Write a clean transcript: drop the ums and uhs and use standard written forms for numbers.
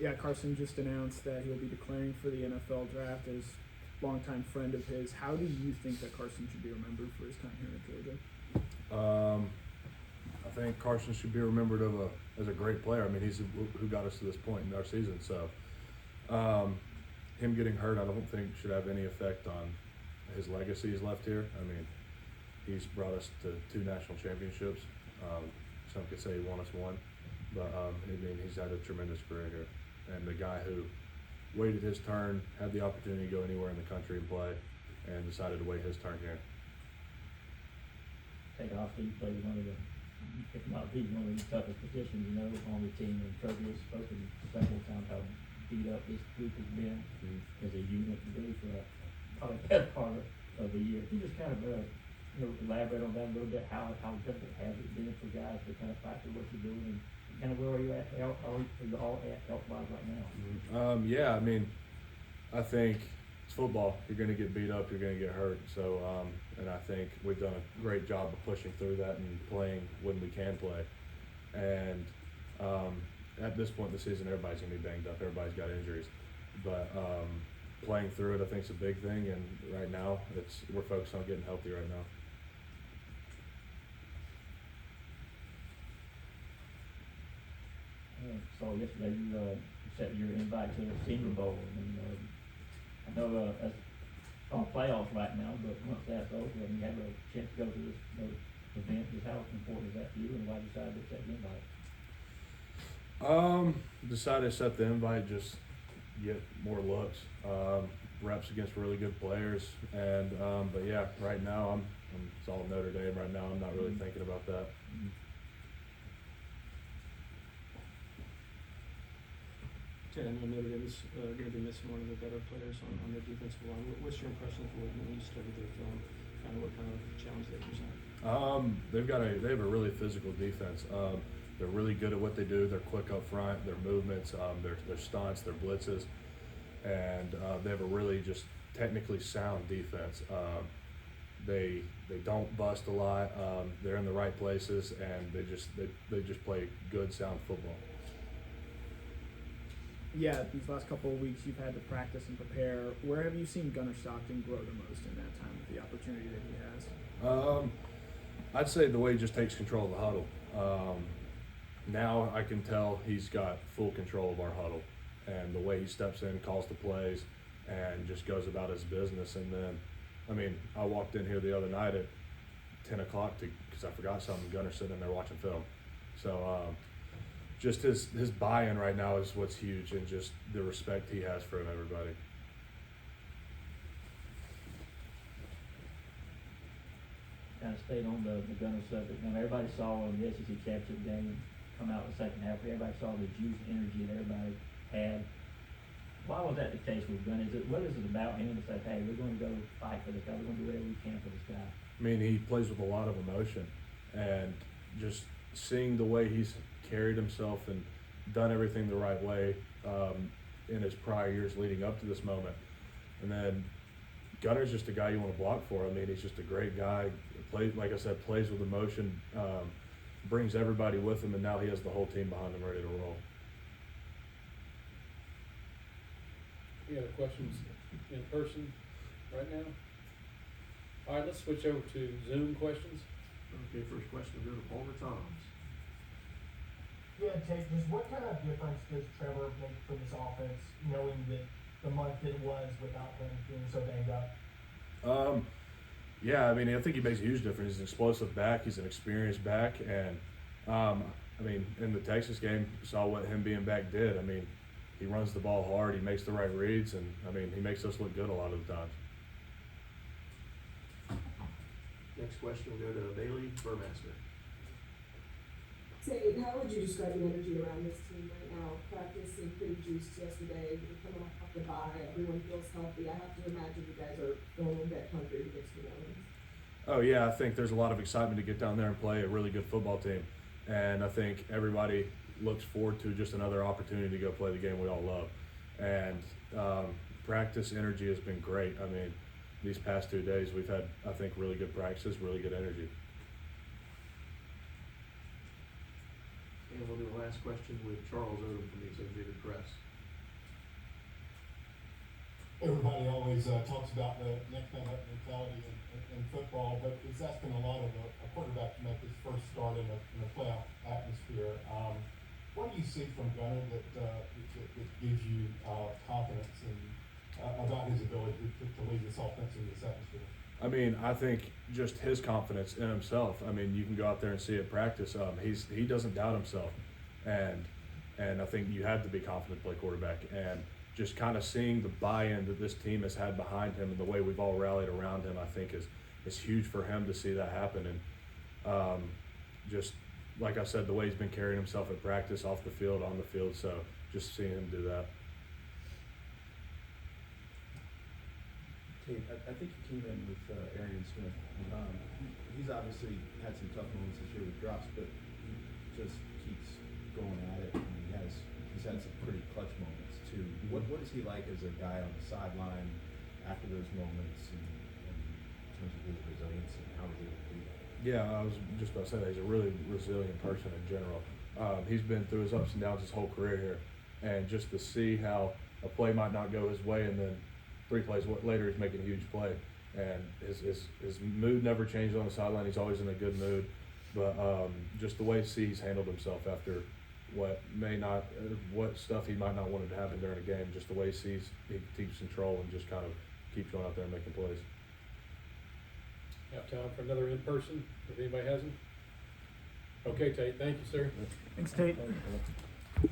Yeah, Carson just announced that he'll be declaring for the NFL draft as longtime friend of his. How do you think that Carson should be remembered for his time here at Georgia? I think Carson should be remembered as a great player. I mean, he's who got us to this point in our season. So, him getting hurt, I don't think should have any effect on his legacy he's left here. I mean, he's brought us to 2 national championships. Some could say he won us 1, but I mean, he's had a tremendous career here. And the guy who waited his turn, had the opportunity to go anywhere in the country and play, and decided to wait his turn here. Take off, he played one of the, if not the one of the toughest positions, on the team. And Coach has spoken several times how beat up this group has been as a unit, really, for probably the best part of the year. Can you just kind of elaborate on that a little bit? How difficult has it been for guys to kind of fight through what you're doing, and kind of where are you at? Are you all at health-wise right now? Yeah, I mean, I think it's football. You're going to get beat up. You're going to get hurt. So, and I think we've done a great job of pushing through that and playing when we can play. And at this point in the season, everybody's going to be banged up. Everybody's got injuries. But playing through it, I think, is a big thing. And right now, we're focused on getting healthy right now. So yesterday you set your invite to the Senior Bowl, and I know that's on playoffs right now, but once that's over and you have a chance to go to this event, just how important is that to you, and why did you decide to set the invite? Decided to set the invite, just get more looks, reps against really good players, and but yeah, right now it's all Notre Dame right now. I'm not really thinking about that. I know Notre Dame is going to be missing one of the better players on their defensive line. What's your impression of when you studied their film? Kind of what kind of challenge they present? They have a really physical defense. They're really good at what they do. They're quick up front. Their movements, their stunts, their blitzes, and they have a really just technically sound defense. They don't bust a lot. They're in the right places, and they just play good, sound football. Yeah, these last couple of weeks you've had to practice and prepare. Where have you seen Gunner Stockton grow the most in that time with the opportunity that he has? I'd say the way he just takes control of the huddle. Now I can tell he's got full control of our huddle, and the way he steps in, calls the plays, and just goes about his business. And then, I mean, I walked in here the other night at 10 o'clock because I forgot something. Gunner's sitting in there watching film. So just his buy-in right now is what's huge, and just the respect he has for everybody. Kind of stayed on the Gunner subject. Now, everybody saw in the SEC championship game come out in the second half. Everybody saw the juice, energy that everybody had. Why was that the case with Gunner? What is it about him to say, hey, we're going to go fight for this guy. We're going to do whatever we can for this guy? I mean, he plays with a lot of emotion, and just seeing the way he's carried himself and done everything the right way in his prior years leading up to this moment. And then Gunner's just a guy you want to block for. I mean, he's just a great guy. Plays, like I said, plays with emotion, brings everybody with him, and now he has the whole team behind him ready to roll. We have questions in person right now. All right, let's switch over to Zoom questions. Okay, first question will go to Palmer Toms. Yeah, Tate, just what kind of difference does Trevor make for this offense, knowing that the month it was without him being so banged up? Yeah, I mean, I think he makes a huge difference. He's an explosive back. He's an experienced back. And, I mean, in the Texas game, you saw what him being back did. I mean, he runs the ball hard. He makes the right reads. And, I mean, he makes us look good a lot of the times. Next question will go to Bailey Burmaster. Tate, how would you describe the energy around this team right now? Practice seemed pretty juiced yesterday. You're coming off the bye. Everyone feels healthy. I have to imagine you guys are going a bit hungry to get to New Orleans. Oh, yeah, I think there's a lot of excitement to get down there and play a really good football team. And I think everybody looks forward to just another opportunity to go play the game we all love. And practice energy has been great. I mean, these past 2 days we've had, I think, really good practices, really good energy. And we'll do the last question with Charles Odom from the Associated Press. everybody always talks about the next man up mentality in football, but it's asking a lot of a quarterback to make his first start in a playoff atmosphere. What do you see from Gunner that gives you confidence about his ability to lead this offense in this atmosphere? I mean, I think just his confidence in himself. I mean, you can go out there and see it practice. He doesn't doubt himself, and I think you have to be confident to play quarterback. And just kind of seeing the buy-in that this team has had behind him and the way we've all rallied around him, I think is huge for him to see that happen. And just like I said, the way he's been carrying himself at practice, off the field, on the field. So just seeing him do that. Tate, I think you came in with Arian Smith. He's obviously had some tough moments this year with drops, but he just keeps going at it, and he's had some pretty clutch moments too. What is he like as a guy on the sideline after those moments, and in terms of his resilience and how he's able to do that? Yeah, I was just about to say that he's a really resilient person in general. He's been through his ups and downs his whole career here, and just to see how a play might not go his way, and then 3 plays later he's making a huge play, and his mood never changed on the sideline. He's always in a good mood, but just the way he's handled himself after what stuff he might not want to happen during a game, just the way he keeps control and just kind of keeps going out there and making plays. Have time for another in-person, if anybody has them? Okay, Tate, thank you, sir. Thanks, Tate. Thanks, Phil.